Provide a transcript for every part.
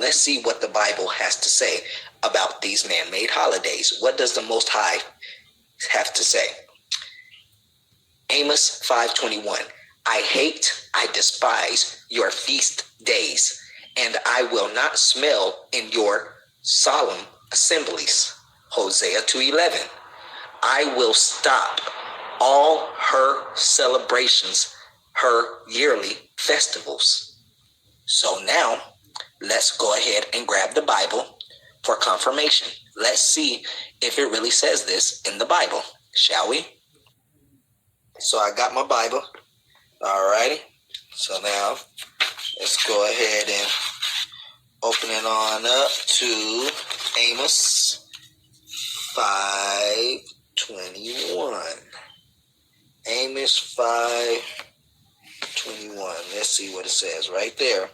let's see what the Bible has to say about these man-made holidays. What does the Most High have to say? Amos 5:21. I hate, I despise your feast days, and I will not smell in your solemn assemblies. Hosea 2:11. I will stop all her celebrations, her yearly festivals. So now, let's go ahead and grab the Bible for confirmation. Let's see if it really says this in the Bible, shall we? So I got my Bible. Alrighty. So now, let's go ahead and open it on up to Amos 5:21. Amos 5:21. Let's see what it says right there.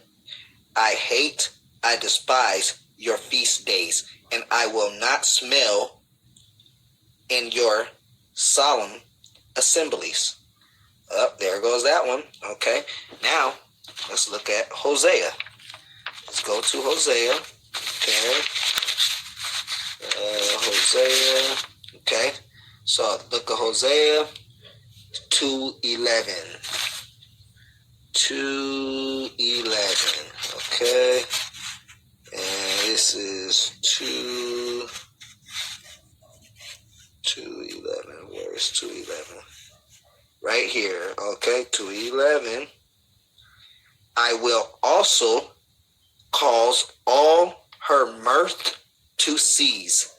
I hate, I despise your feast days, and I will not smell in your solemn assemblies. Oh, there goes that one. Okay. Now, let's look at Hosea. Let's go to Hosea. Okay. Hosea. Okay. So look at Hosea 2:11. 2:11. Okay. And this is 2:11. Where is 2:11? Right here. Okay. 2:11. I will also cause all her mirth to cease,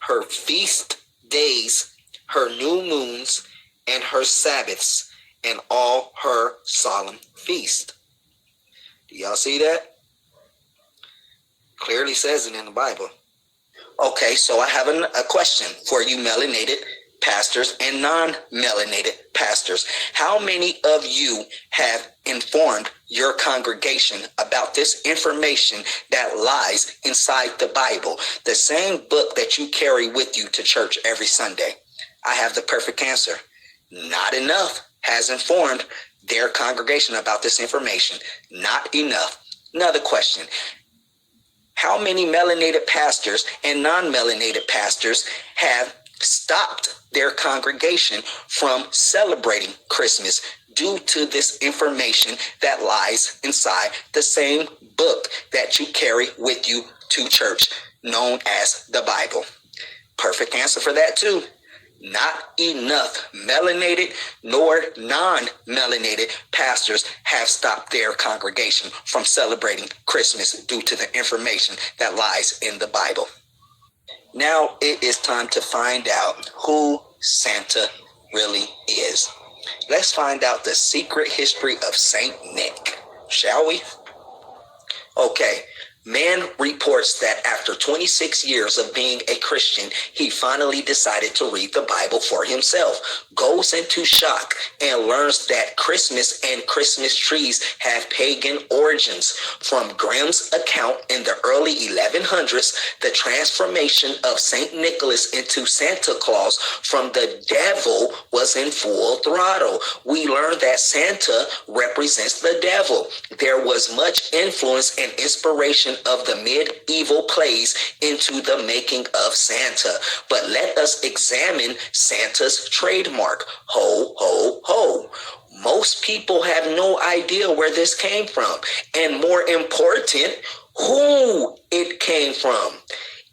her feast days, her new moons, and her Sabbaths, and all her solemn feast. Do y'all see that? Clearly says it in the Bible. Okay, so I have a question for you melanated pastors and non-melanated pastors. How many of you have informed your congregation about this information that lies inside the Bible, the same book that you carry with you to church every Sunday? I have the perfect answer. Not enough has informed their congregation about this information. Not enough. Another question. How many melanated pastors and non-melanated pastors have stopped their congregation from celebrating Christmas due to this information that lies inside the same book that you carry with you to church, known as the Bible? Perfect answer for that too. Not enough melanated nor non-melanated pastors have stopped their congregation from celebrating Christmas due to the information that lies in the Bible. Now it is time to find out who Santa really is. Let's find out the secret history of Saint Nick, shall we? Okay. Man reports that after 26 years of being a Christian, he finally decided to read the Bible for himself, goes into shock, and learns that Christmas and Christmas trees have pagan origins. From Grimm's account in the early 1100s, the transformation of St. Nicholas into Santa Claus from the devil was in full throttle. We learned that Santa represents the devil. There was much influence and inspiration of the medieval plays into the making of Santa. But let us examine Santa's trademark, ho, ho, ho. Most people have no idea where this came from, and more important, who it came from.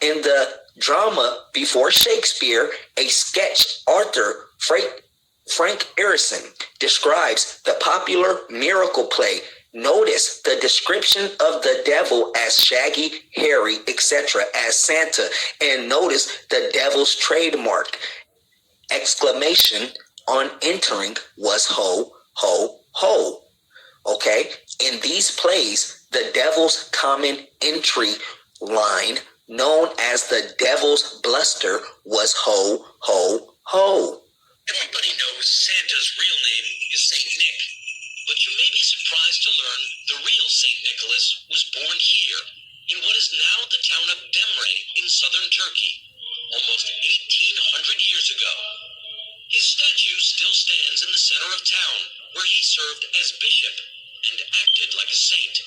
In the drama Before Shakespeare, a sketch author, Frank Arison, describes the popular miracle play. Notice the description of the devil as shaggy, hairy, etc. as Santa, and notice the devil's trademark exclamation on entering was ho, ho, ho. Okay, in these plays, the devil's common entry line, known as the devil's bluster, was ho, ho, ho. Everybody knows Santa's real name is Saint Nick. But you may be surprised to learn the real St. Nicholas was born here, in what is now the town of Demre in southern Turkey, almost 1,800 years ago. His statue still stands in the center of town, where he served as bishop and acted like a saint.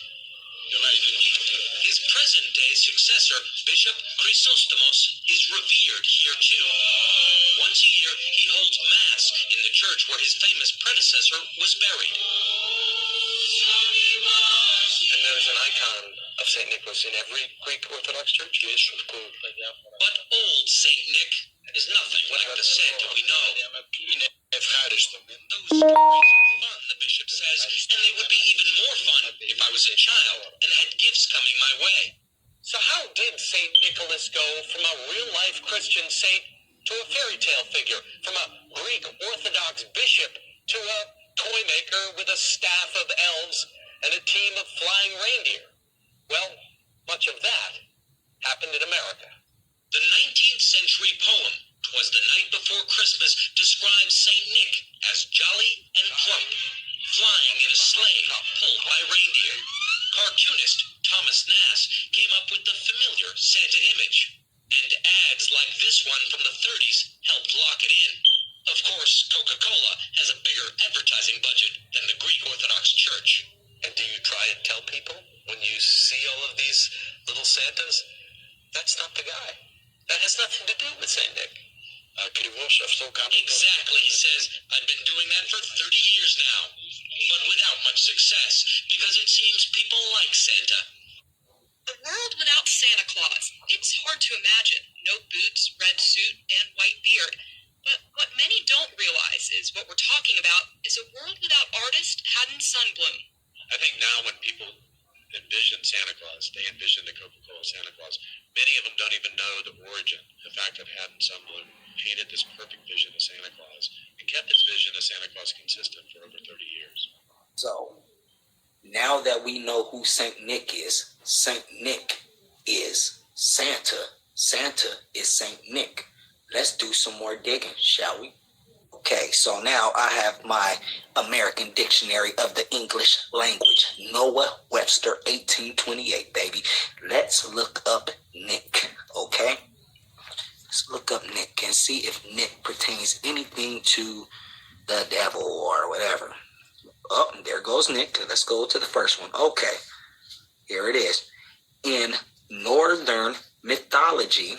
His present successor, Bishop Chrysostomos, is revered here too. Once a year, he holds Mass in the church where his famous predecessor was buried. And there's an icon of St. Nicholas in every Greek Orthodox church? Yes, of course. But old St. Nick is nothing like the Santa we know. Those stories are fun, the bishop says, and they would be even more fun if I was a child and had gifts coming my way. So how did St. Nicholas go from a real-life Christian saint to a fairy tale figure, from a Greek Orthodox bishop to a toy maker with a staff of elves and a team of flying reindeer? Well, much of that happened in America. The 19th century poem, "'Twas the Night Before Christmas," describes St. Nick as jolly and plump, flying in a sleigh pulled by reindeer. Cartoonist Thomas Nass came up with the familiar Santa image, and ads like this one from the 30s helped lock it in. Of course, Coca-Cola has a bigger advertising budget than the Greek Orthodox Church. And do you try and tell people when you see all of these little Santas, that's not the guy? That has nothing to do with St. Nick. Exactly, he says. I've been doing that for 30 years now, but without much success, because it seems people like Santa. A world without Santa Claus. It's hard to imagine. No boots, red suit, and white beard. But what many don't realize is what we're talking about is a world without artist Haddon Sundblom. I think now when people envision Santa Claus, they envision the Coca-Cola Santa Claus. Many of them don't even know the origin, the fact that Haddon Sundblom painted this perfect vision of Santa Claus and kept this vision of Santa Claus consistent for over 30 years. So now that we know who Saint Nick is Santa. Santa is Saint Nick. Let's do some more digging, shall we? Okay, so now I have my American Dictionary of the English Language, Noah Webster 1828, baby. Let's look up Nick, okay? Let's look up Nick and see if Nick pertains anything to the devil or whatever. Oh, there goes Nick. Let's go to the first one. Okay, here it is. In Northern mythology,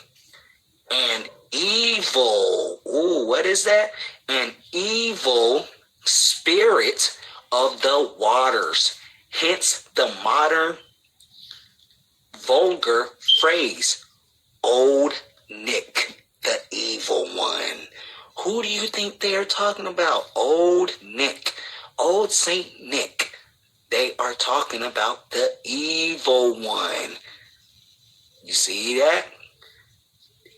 an evil, what is that? An evil spirit of the waters. Hence the modern vulgar phrase, Old Nick, the evil one. Who do you think they are talking about? Old Nick, Old Saint Nick. They are talking about the evil one. You see that?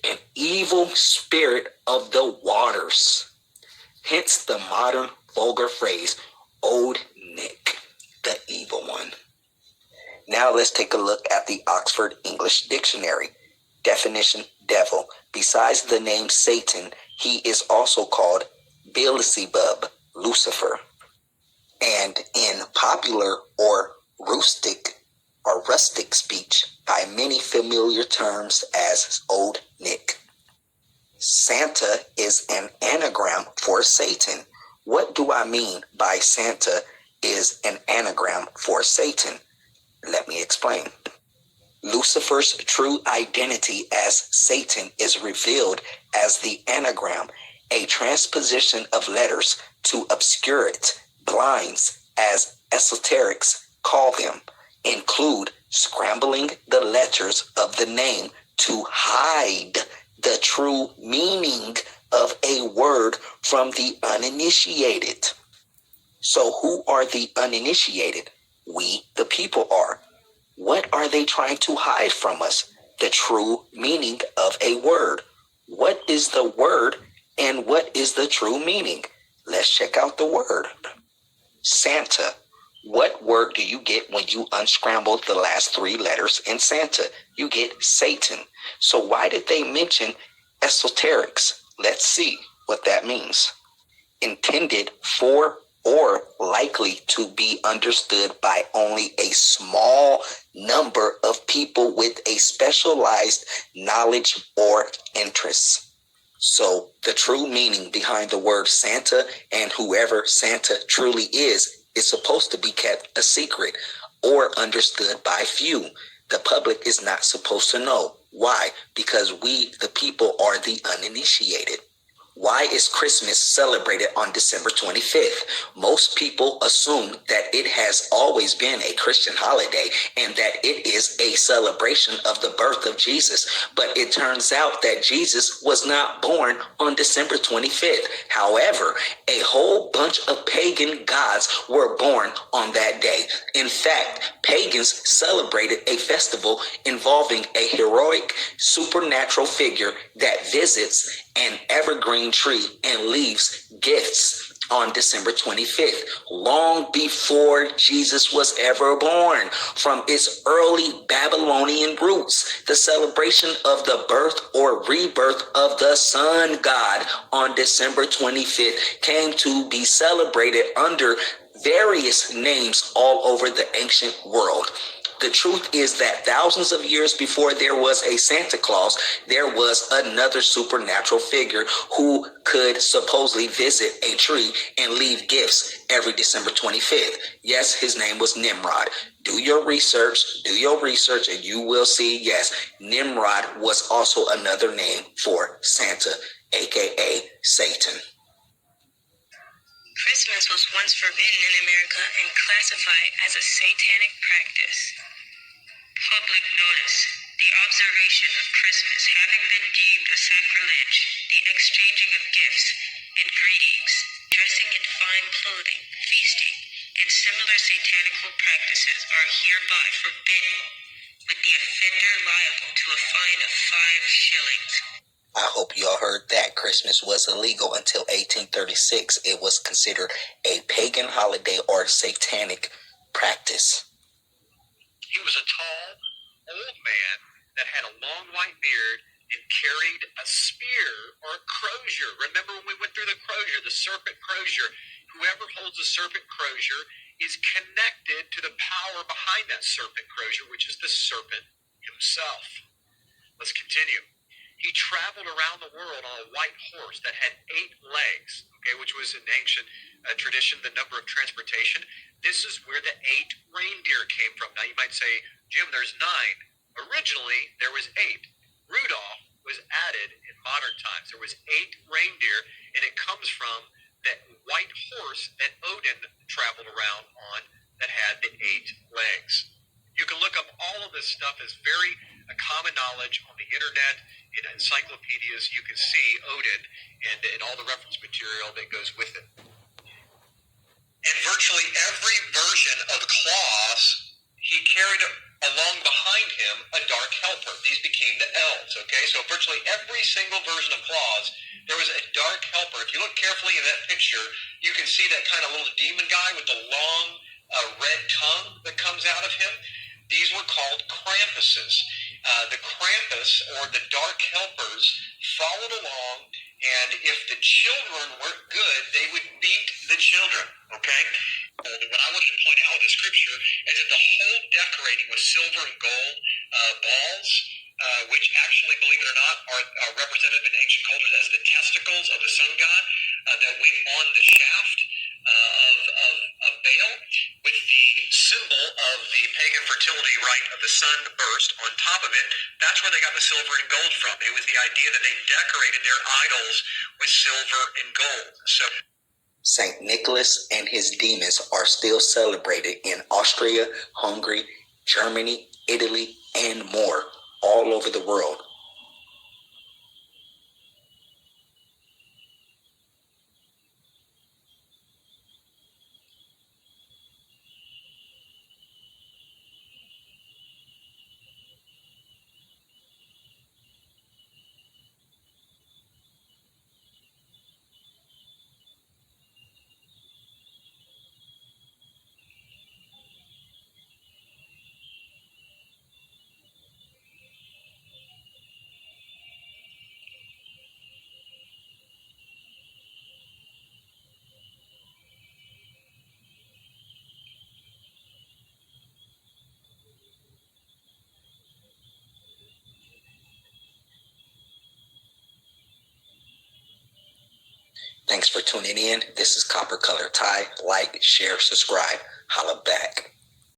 An evil spirit of the waters. Hence the modern vulgar phrase, Old Nick, the evil one. Now let's take a look at the Oxford English Dictionary. Definition, devil. Besides the name Satan, he is also called Beelzebub, Lucifer. And in popular or rustic speech, by many familiar terms as Old Nick. Santa is an anagram for Satan. What do I mean by Santa is an anagram for Satan? Let me explain. Lucifer's true identity as Satan is revealed as the anagram, a transposition of letters to obscure it, blinds, as esoterics call them, include scrambling the letters of the name to hide the true meaning of a word from the uninitiated. So who are the uninitiated? We, the people, are. What are they trying to hide from us? The true meaning of a word. What is the word and what is the true meaning? Let's check out the word. Santa. What word do you get when you unscramble the last three letters in Santa? You get Satan. So why did they mention esoterics? Let's see what that means. Intended for or likely to be understood by only a small number of people with a specialized knowledge or interests. So the true meaning behind the word Santa and whoever Santa truly is supposed to be kept a secret or understood by few. The public is not supposed to know. Why? Because we, the people, are the uninitiated. Why is Christmas celebrated on December 25th? Most people assume that it has always been a Christian holiday and that it is a celebration of the birth of Jesus. But it turns out that Jesus was not born on December 25th. However, a whole bunch of pagan gods were born on that day. In fact, pagans celebrated a festival involving a heroic supernatural figure that visits an evergreen tree and leaves gifts on December 25th, long before Jesus was ever born. From its early Babylonian roots, the celebration of the birth or rebirth of the sun god on December 25th came to be celebrated under various names all over the ancient world. The truth is that thousands of years before there was a Santa Claus, there was another supernatural figure who could supposedly visit a tree and leave gifts every December 25th. Yes, his name was Nimrod. Do your research, and you will see, yes, Nimrod was also another name for Santa, aka Satan. Christmas was once forbidden in America and classified as a satanic practice. Public notice. The observation of Christmas having been deemed a sacrilege, the exchanging of gifts and greetings, dressing in fine clothing, feasting, and similar satanical practices are hereby forbidden, with the offender liable to a fine of 5 shillings. I hope y'all heard that. Christmas was illegal until 1836. It was considered a pagan holiday or satanic practice. He was a tall, old man that had a long white beard and carried a spear or a crozier. Remember when we went through the crozier, the serpent crozier? Whoever holds the serpent crozier is connected to the power behind that serpent crozier, which is the serpent himself. Let's continue. He traveled around the world on a white horse that had 8 legs, which was in ancient tradition the number of transportation. This is where the 8 reindeer came from. Now you might say, Jim, there's 9. Originally, there was 8. Rudolph was added in modern times. There was 8 reindeer, and it comes from that white horse that Odin traveled around on that had the 8 legs. You can look up all of this stuff as very common knowledge on the internet, in encyclopedias. You can see Odin and all the reference material that goes with it. And virtually every version of Claus, he carried along behind him a dark helper. These became the elves, So virtually every single version of Claus, there was a dark helper. If you look carefully in that picture, you can see that kind of little demon guy with the long red tongue that comes out of him. These were called Krampuses. The Krampus, or the dark helpers, followed along, and if the children weren't good, they would beat the children, What I wanted to point out with the scripture is that the whole decorating was silver and gold balls, which actually, believe it or not, are represented in ancient cultures as the testicles of the sun god that went on the shaft of Baal, with the symbol of the pagan fertility rite of the sun burst on top of it. That's where they got the silver and gold from. It was the idea that they decorated their idols with silver and gold. So St. Nicholas and his demons are still celebrated in Austria, Hungary, Germany, Italy, and more, all over the world. Thanks for tuning in. This is Copper Color Ty. Like, share, subscribe. Holla back.